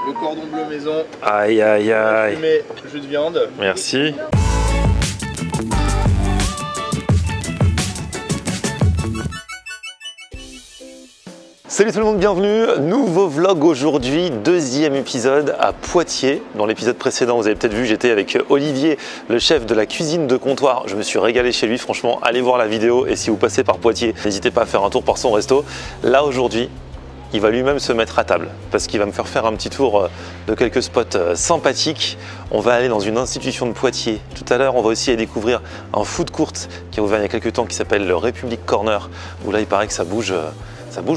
le cordon bleu maison. Aïe aïe aïe. Fumé, jus de viande. Merci. Salut tout le monde, bienvenue, nouveau vlog aujourd'hui, deuxième épisode à Poitiers. Dans l'épisode précédent, vous avez peut-être vu, j'étais avec Olivier, le chef de la cuisine de comptoir. Je me suis régalé chez lui, franchement, allez voir la vidéo. Et si vous passez par Poitiers, n'hésitez pas à faire un tour par son resto. Là aujourd'hui, il va lui-même se mettre à table parce qu'il va me faire un petit tour de quelques spots sympathiques. On va aller dans une institution de Poitiers. Tout à l'heure, on va aussi aller découvrir un food court qui a ouvert il y a quelques temps qui s'appelle le République Corner, où là, il paraît que ça bouge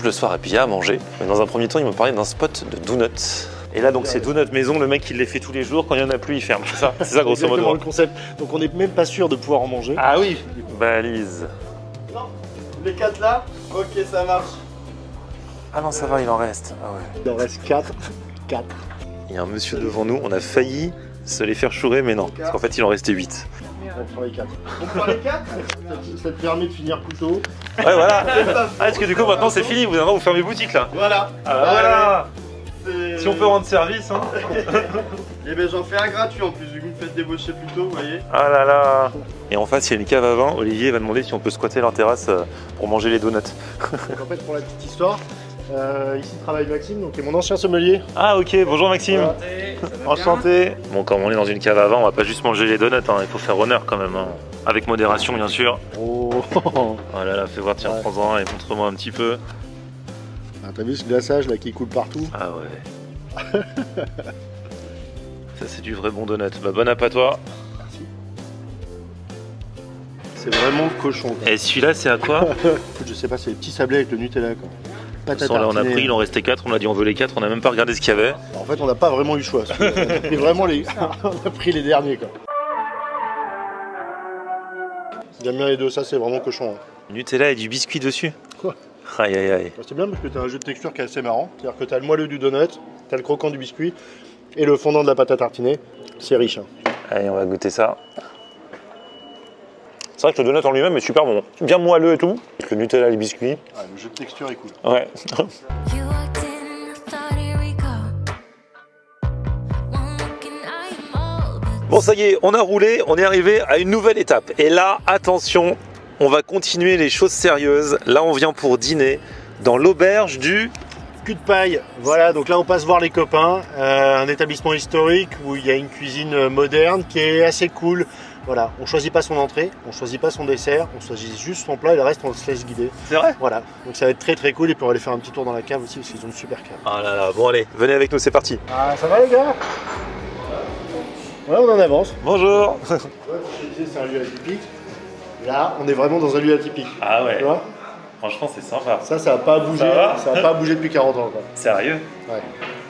le soir et puis il y a à manger. Mais dans un premier temps, il me parlait d'un spot de donuts. Et là, donc, c'est donut maison. Le mec, il les fait tous les jours. Quand il n'y en a plus, il ferme. C'est ça, c'est ça grosso modo. Le concept. Donc, on n'est même pas sûr de pouvoir en manger. Ah oui. Balise. Non, les 4 là. Ok, ça marche. Ah non, ça va, il en reste. Ah ouais. Il en reste 4. 4. Il y a un monsieur devant nous. On a failli se les faire chourer, mais non. Parce qu'en fait, il en restait 8. On prend les 4. On prend les 4. Ça te permet de finir couteau. Ouais, voilà. Ah, est-ce que du coup, maintenant, c'est fini. Vous fermez boutique là. Voilà. Ah, voilà. Si on peut rendre service, hein. Et ben j'en fais un gratuit en plus, vu que vous me faites débaucher plus tôt, vous voyez. Ah là là. Et en face, il y a une cave à vin. Olivier va demander si on peut squatter leur terrasse pour manger les donuts. Donc en fait, pour la petite histoire, ici travaille Maxime, donc qui est mon ancien sommelier. Ah ok, bonjour Maxime. Enchanté. Bon, comme on est dans une cave à vin, on va pas juste manger les donuts, hein. Il faut faire honneur quand même, hein. Avec modération bien sûr. Oh, oh là là, fais voir, tiens, prends-en un et montre-moi un petit peu. Ah, t'as vu ce glaçage là qui coule partout? Ah ouais. Ça c'est du vrai bon donut. Bah bon app à toi. Merci. C'est vraiment cochon, quoi. Et celui-là c'est à quoi? Je sais pas, c'est les petits sablés avec le Nutella, quoi. Là on a pris, il en restait 4, on a dit on veut les 4, on a même pas regardé ce qu'il y avait. En fait on n'a pas vraiment eu le choix. On a pris vraiment les... on a pris les derniers, quoi. J'aime bien les deux, ça c'est vraiment cochon, hein. Nutella et du biscuit dessus. Quoi? Aïe aïe aïe. C'est bien parce que tu as un jeu de texture qui est assez marrant. C'est-à-dire que tu as le moelleux du donut, tu as le croquant du biscuit et le fondant de la pâte à tartiner. C'est riche, hein. Allez, on va goûter ça. C'est vrai que le donut en lui-même est super bon. Bien moelleux et tout. Avec le Nutella et les biscuits. Ah, le jeu de texture est cool. Ouais. Bon, ça y est, on a roulé, on est arrivé à une nouvelle étape. Et là, attention, on va continuer les choses sérieuses. Là, on vient pour dîner dans l'auberge du Cul de paille. Voilà, donc là on passe voir les copains. Un établissement historique où il y a une cuisine moderne qui est assez cool. Voilà, on choisit pas son entrée, on choisit pas son dessert, on choisit juste son plat et le reste on se laisse guider. C'est vrai? Voilà, donc ça va être très très cool et puis on va aller faire un petit tour dans la cave aussi parce qu'ils ont une super cave. Ah là là, bon allez, venez avec nous, c'est parti. Ah, ça va les gars? Ouais, on en avance. Bonjour. Ouais, je te disais, c'est un lieu atypique. Là, on est vraiment dans un lieu atypique. Ah ouais. Tu vois? Franchement, c'est sympa. Ça n'a pas bougé. Ça n'a pas bougé depuis 40 ans, quoi. Sérieux? Ouais.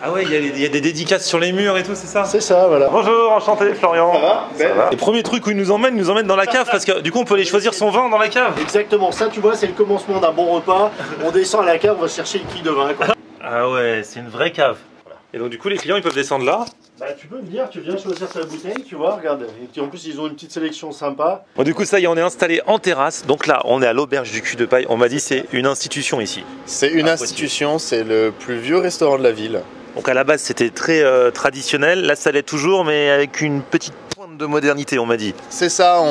Ah ouais, il y a des dédicaces sur les murs et tout, c'est ça? C'est ça, voilà. Bonjour, enchanté Florian. Ça va? Ça va. Les premiers trucs où il nous emmène dans la cave parce que du coup on peut aller choisir son vin dans la cave. Exactement, ça tu vois, c'est le commencement d'un bon repas. On descend à la cave, on va chercher une quille de vin, quoi. Ah ouais, c'est une vraie cave. Et donc du coup les clients ils peuvent descendre là. Bah tu peux venir, tu viens choisir ta bouteille, tu vois, regarde. Et puis en plus ils ont une petite sélection sympa. Bon du coup ça y est, on est installé en terrasse. Donc là on est à l'auberge du Cul de Paille. On m'a dit c'est une institution ici. C'est une institution, c'est le plus vieux restaurant de la ville. Donc à la base c'était très traditionnel. Là ça l'est toujours mais avec une petite pointe de modernité on m'a dit. C'est ça,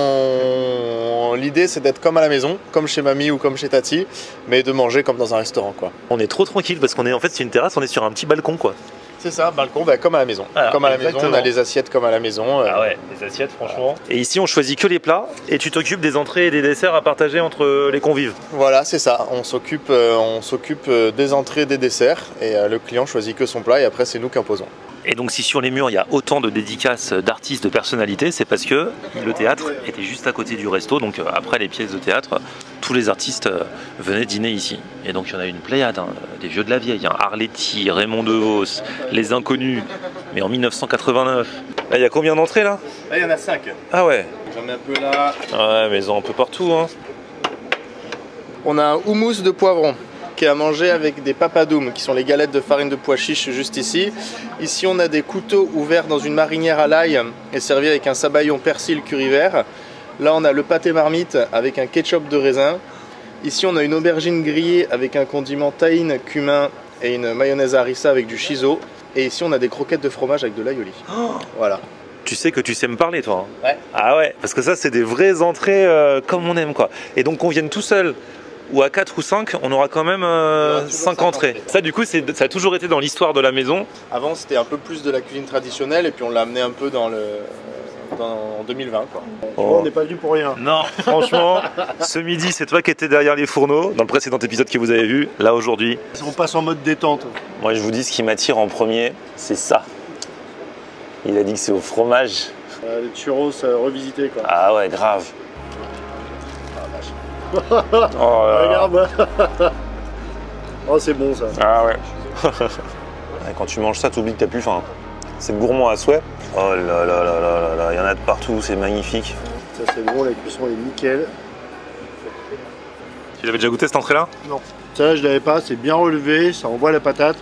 l'idée c'est d'être comme à la maison, comme chez mamie ou comme chez tati, mais de manger comme dans un restaurant, quoi. On est trop tranquille parce qu'on est en fait c'est une terrasse, on est sur un petit balcon quoi. C'est ça, balcon, bah, comme à la maison. Alors, comme à la exactement. maison, on a les assiettes comme à la maison. Ah ouais, les assiettes franchement. Et ici on choisit que les plats et tu t'occupes des entrées et des desserts à partager entre les convives. Voilà, c'est ça. On s'occupe des entrées, des desserts et le client choisit que son plat et après c'est nous qui imposons. Et donc si sur les murs il y a autant de dédicaces d'artistes, de personnalités, c'est parce que le théâtre était juste à côté du resto, donc après les pièces de théâtre, tous les artistes venaient dîner ici. Et donc il y en a une pléiade, hein, des vieux de la vieille, hein, Arletty, Raymond DeVos, Les Inconnus, mais en 1989. Là il y a combien d'entrées là? Là il y en a 5. Ah ouais. J'en mets un peu là. Ouais mais ils ont un peu partout hein. On a un houmous de poivron qui est à manger avec des papadoum, qui sont les galettes de farine de pois chiche juste ici. Ici on a des couteaux ouverts dans une marinière à l'ail et servis avec un sabayon persil curry vert. Là on a le pâté marmite avec un ketchup de raisin. Ici on a une aubergine grillée avec un condiment tahine, cumin et une mayonnaise harissa avec du shiso. Et ici, on a des croquettes de fromage avec de l'aioli. Voilà. Tu sais que tu sais me parler, toi. Hein. Ouais. Ah ouais, parce que ça, c'est des vraies entrées comme on aime, quoi. Et donc, qu'on vienne tout seul ou à 4 ou 5, on aura quand même 5 entrées. Ça, du coup, ça a toujours été dans l'histoire de la maison. Avant, c'était un peu plus de la cuisine traditionnelle et puis on l'a amené un peu en 2020, quoi. On n'est pas venu pour rien. Non, franchement, ce midi, c'est toi qui étais derrière les fourneaux dans le précédent épisode que vous avez vu. Là, aujourd'hui, On passe en mode détente. moi, je vous dis, ce qui m'attire en premier, c'est ça. Il a dit que c'est au fromage. Les churros revisités, quoi. Ah ouais, grave. Oh là là. Regarde. Oh, c'est bon ça. Ah ouais. Et quand tu manges ça, tu oublies que t'as plus faim. C'est gourmand à souhait. Oh là là là là là, il y en a de partout, c'est magnifique. Ça c'est bon, la cuisson est nickel. Tu l'avais déjà goûté cette entrée-là? Non. Ça je l'avais pas, c'est bien relevé, ça envoie la patate.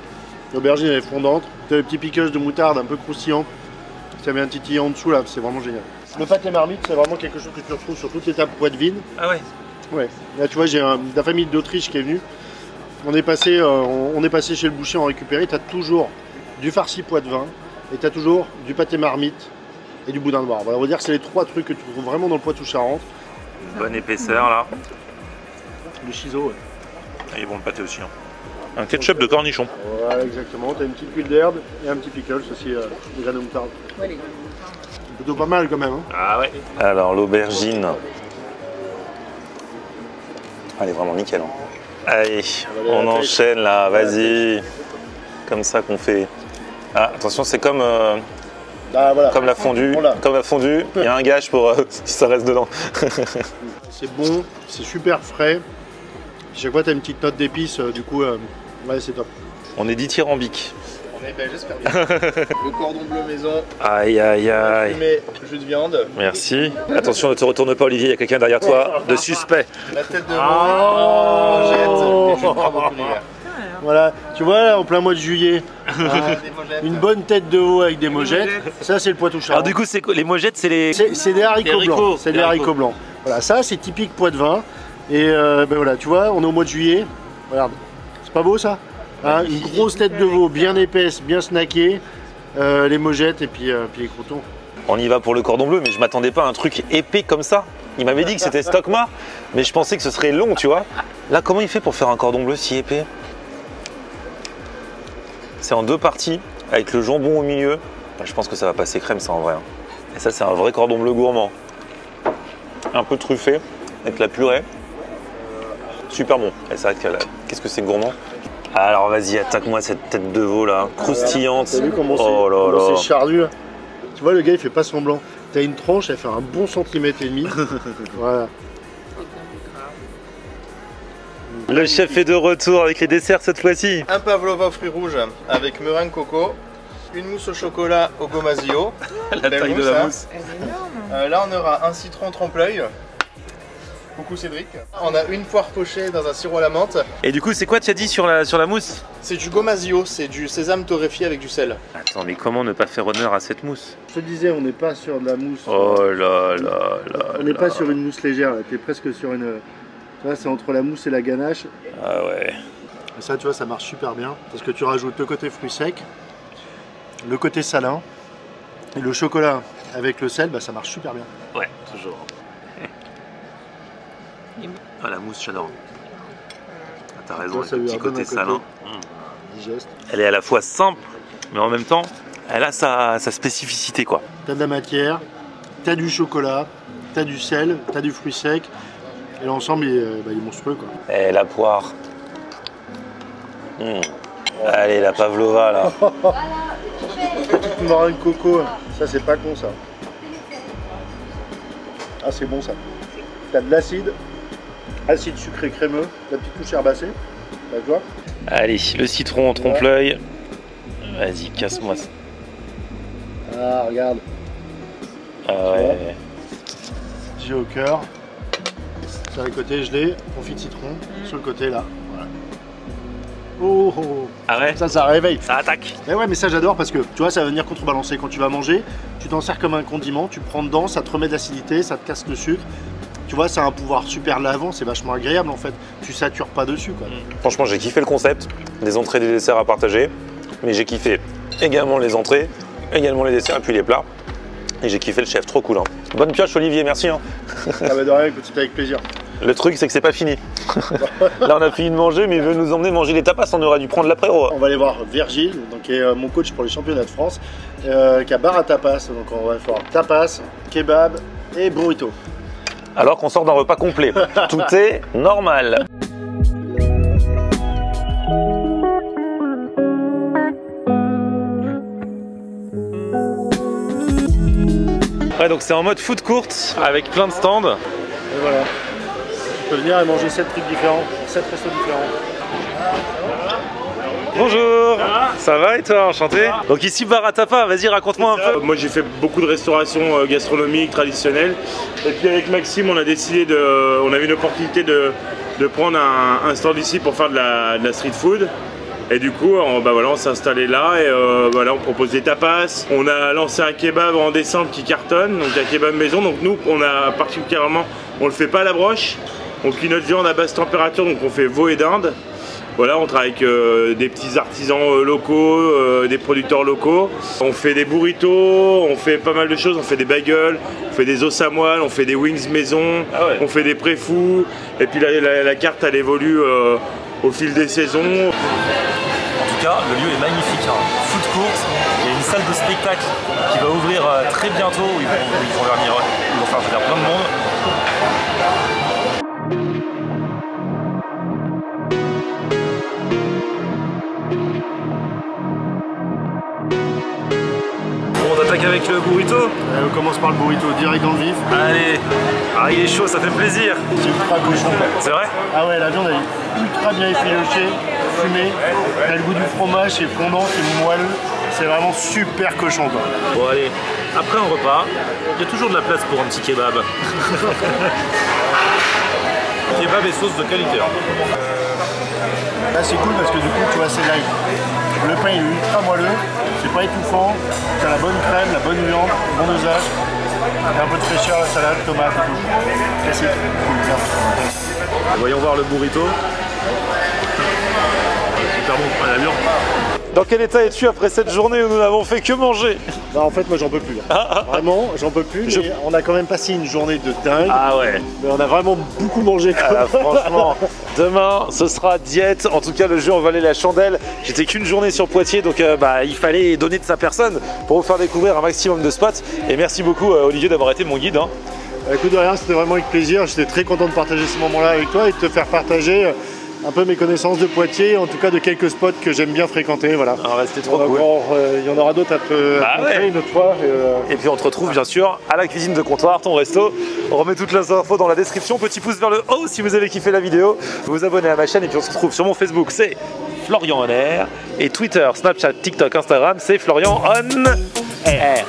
L'aubergine elle est fondante. T'as le petit piquage de moutarde un peu croustillant. Ça met un titillant en dessous là, c'est vraiment génial. Le pâté marmite, c'est vraiment quelque chose que tu retrouves sur toutes les tables poitevines. Ah ouais. Ouais. Là tu vois, j'ai la famille d'Autriche qui est venue. On est passé chez le boucher en récupérer. T'as toujours du farci poitevin et t'as toujours du pâté marmite et du boudin noir. Voilà, on va dire que c'est les trois trucs que tu trouves vraiment dans le Poitou-Charentes. Bonne épaisseur là. Le chiso, ouais. Ah, il est bon le pâté aussi. Hein. Un ketchup de cornichon. Voilà, exactement. T'as une petite huile d'herbe et un petit pickles aussi, des graines de moutarde. Ouais, les gars. Plutôt pas mal quand même. Hein. Ah ouais. Alors l'aubergine. Elle est vraiment nickel. Hein. Allez, on enchaîne là, vas-y. Comme ça qu'on fait. Ah, attention, c'est comme, Voilà. comme la fondue. Voilà. Comme la fondue, il y a un gage pour si ça reste dedans. C'est bon, c'est super frais. Chaque fois, t'as une petite note d'épices, du coup, ouais, c'est top. On est dithyrambique. On est, j'espère bien. Le cordon bleu maison, Aïe aïe aïe. fumé, jus de viande, Merci. Attention, ne te retourne pas, Olivier, il y a quelqu'un derrière toi de suspect. la tête de veau, courgette, et je prends beaucoup l'hiver. Voilà, tu vois, là, en plein mois de juillet, Des mogettes. une bonne tête de veau avec des mogettes, ça, c'est le Poitou-Charentes. Alors du coup, c'est quoi les mogettes, c'est les... C'est des haricots blancs. C'est des haricots blancs. Voilà, ça, c'est typique Poitevin. Et ben voilà, tu vois, on est au mois de juillet. Regarde, c'est pas beau ça, hein, une grosse tête de veau bien épaisse, bien snackée, les mogettes et puis les croutons. On y va pour le cordon bleu, mais je m'attendais pas à un truc épais comme ça. Il m'avait dit que c'était stockmar, mais je pensais que ce serait long, tu vois. Là, comment il fait pour faire un cordon bleu si épais? C'est en deux parties, avec le jambon au milieu. Je pense que ça va passer crème, ça en vrai. Hein. Et ça, c'est un vrai cordon bleu gourmand. Un peu truffé, avec la purée. Super bon. Et c'est vrai que qu'est-ce que c'est gourmand. Alors vas-y, attaque-moi cette tête de veau là, croustillante. T'as vu comment c'est charnu là? Tu vois, le gars il fait pas semblant. T'as une tranche, elle fait un bon centimètre et demi. Voilà. Le chef est de retour avec les desserts cette fois-ci. Un pavlova aux fruits rouges avec meringue coco, une mousse au chocolat au gomasio. La taille de la mousse. Elle est énorme. Là on aura un citron trompe-l'œil. Coucou Cédric. On a une poire pochée dans un sirop à la menthe. Et du coup, c'est quoi tu as dit sur la mousse? C'est du gomasio, c'est du sésame torréfié avec du sel. Attends, mais comment ne pas faire honneur à cette mousse? Je te disais, on n'est pas sur de la mousse. Oh là là là. On n'est pas sur une mousse légère, là. T'es presque sur une. Tu vois, c'est entre la mousse et la ganache. Ah ouais. Et ça, tu vois, ça marche super bien. Parce que tu rajoutes le côté fruits secs, le côté salin, et le chocolat avec le sel, bah, ça marche super bien. Ouais, toujours. Ah, la mousse, j'adore. Ah, t'as raison, Ça avec le lui petit redonne côté un côté. salin. Digeste. Elle est à la fois simple, mais en même temps, elle a sa spécificité, quoi. T'as de la matière, t'as du chocolat, t'as du sel, t'as du fruit sec. Et l'ensemble, il est monstrueux, quoi. Et la poire. Allez, la pavlova, là. Petite meringue coco, ça c'est pas con ça. Ah c'est bon ça. T'as de l'acide, acide sucré crémeux, la petite touche herbacée, tu vois. Allez, le citron en trompe-l'œil. Vas-y, casse-moi ça. Ah regarde, Ah ouais. j'ai au cœur. Sur les côtés gelé, confit de citron, sur le côté là. Voilà. Oh, oh, oh. Ah ouais. Ça réveille. Ça attaque. Mais ouais, mais ça j'adore parce que tu vois, ça va venir contrebalancer. Quand tu vas manger, tu t'en sers comme un condiment, tu prends dedans, ça te remet de l'acidité, ça te casse le sucre. Tu vois, ça a un pouvoir super lavant, c'est vachement agréable en fait. Tu satures pas dessus quoi. Franchement, j'ai kiffé le concept. Des entrées, des desserts à partager. Mais j'ai kiffé également les entrées, également les desserts et puis les plats. Et j'ai kiffé le chef, trop cool. Hein. Bonne pioche Olivier, merci. Hein. Ah bah de rien, écoute, c'était avec plaisir. Le truc c'est que c'est pas fini. Là on a fini de manger mais il veut nous emmener manger les tapas, on aurait dû prendre l'apéro. On va aller voir Virgile, donc, qui est mon coach pour les championnats de France, qui a bar à tapas. Donc on va faire tapas, kebab et burrito. Alors qu'on sort d'un repas complet. Tout est normal. Ouais, donc c'est en mode food court avec plein de stands. Et voilà. Tu peux venir et manger 7 trucs différents, 7 restos différents. Bonjour, ça va et toi, enchanté? Donc ici bar à tapas, vas-y raconte-moi un peu. Moi j'ai fait beaucoup de restauration gastronomique traditionnelle et puis avec Maxime on a décidé on avait une opportunité de prendre un stand ici pour faire de la street food. Et du coup, on s'est installé là et on propose des tapas. On a lancé un kebab en décembre qui cartonne, donc un kebab maison. Donc nous, on le fait pas à la broche. On cuit notre viande à basse température, donc on fait veau et dinde. Voilà, on travaille avec des petits artisans locaux, des producteurs locaux. On fait des burritos, on fait pas mal de choses. On fait des bagels, on fait des os à moelle, on fait des wings maison, on fait des pré-fous. Et puis la carte, elle évolue au fil des saisons. En tout cas, le lieu est magnifique, hein. Food court, il y a une salle de spectacle qui va ouvrir très bientôt, où ils vont faire venir plein de monde. Bon, on attaque avec le burrito. On commence par le burrito, direct dans le vif. Allez, il est chaud, ça fait plaisir. C'est ultra cochon. C'est vrai? Ah ouais, la viande elle est ultra bien effilochée, fumée. Elle a le goût du fromage, c'est fondant, c'est moelleux. C'est vraiment super cochon quoi. Bon allez, après un repas, il y a toujours de la place pour un petit kebab. Kebab et sauce de qualité. Là c'est cool parce que du coup tu vois c'est live. Le pain il est ultra moelleux, c'est pas étouffant, tu as la bonne crème, la bonne viande, le bon dosage. Il y a un peu de fraîcheur, la salade, tomate et tout. Classique, cool, bien. Voyons voir le burrito. Super bon, à la viande. Dans quel état es-tu après cette journée où nous n'avons fait que manger? Bah en fait moi j'en peux plus là. Vraiment j'en peux plus, mais on a quand même passé une journée de dingue. Ah ouais. Mais on a vraiment beaucoup mangé quoi. Ah, franchement, demain ce sera diète. En tout cas le jeu en valait la chandelle. J'étais qu'une journée sur Poitiers, donc il fallait donner de sa personne pour vous faire découvrir un maximum de spots. Et merci beaucoup Olivier d'avoir été mon guide. Hein. Écoute de rien, c'était vraiment avec plaisir. J'étais très content de partager ce moment là avec toi et de te faire partager un peu mes connaissances de Poitiers, en tout cas de quelques spots que j'aime bien fréquenter. Voilà. C'était trop cool. Il y en aura d'autres à te montrer une autre fois. Et puis on te retrouve bien sûr à la cuisine de comptoir, ton resto. On remet toutes les infos dans la description. Petit pouce vers le haut si vous avez kiffé la vidéo. Vous vous abonnez à ma chaîne et puis on se retrouve sur mon Facebook, c'est Florian On Air. Et Twitter, Snapchat, TikTok, Instagram, c'est Florian On Air.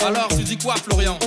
Alors tu dis quoi Florian?